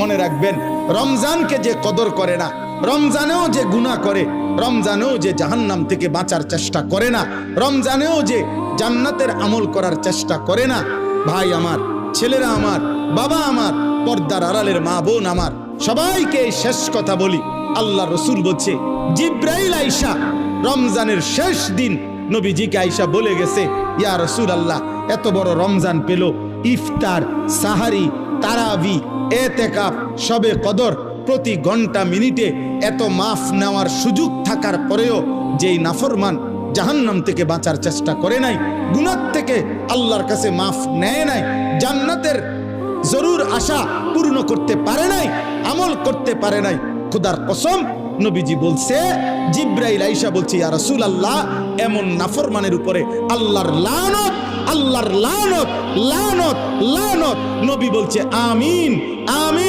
মনে রাখবেন, রমজানকে যে কদর করে না, রমজানেও যে গুনাহ করে, রমজানেও যে জাহান্নাম থেকে বাঁচার চেষ্টা করে না, রমজানেও যে জান্নাতের আমল করার চেষ্টা করে না, ভাই আমার, ছেলেরা আমার, বাবা আমার, পর্দার আড়ালের মা বোন আমার, সবাইকে এই শেষ কথা বলি। আল্লাহ রসুল বলছে, জিব্রাইল আইসা রমজানের শেষ দিন নবীজিকে আইসা বলে গেছে, ইয়া রাসূলুল্লাহ, এত বড় রমজান পেল, ইফতার, সাহারি, তারাবি, এতেকাফ, শবে কদর, প্রতি ঘন্টা মিনিটে এত মাফ নেওয়ার সুযোগ থাকার পরেও যেই নাফরমান জাহান্নাম থেকে বাঁচার চেষ্টা করে নাই, গুনাহ থেকে আল্লাহর কাছে মাফ নেয় নাই, জান্নাতের জরুর আশা পূর্ণ করতে পারে নাই, আমল করতে পারে নাই, খোদার কসম নবীজি বলছে, জিব্রাইল আইসা বলছে, ইয়া রাসূলুল্লাহ, এমন নাফরমানের উপরে আল্লাহর লানত, আল্লাহর লানত, লানত, লানত। নবী বলছে, আমিন, আমিন।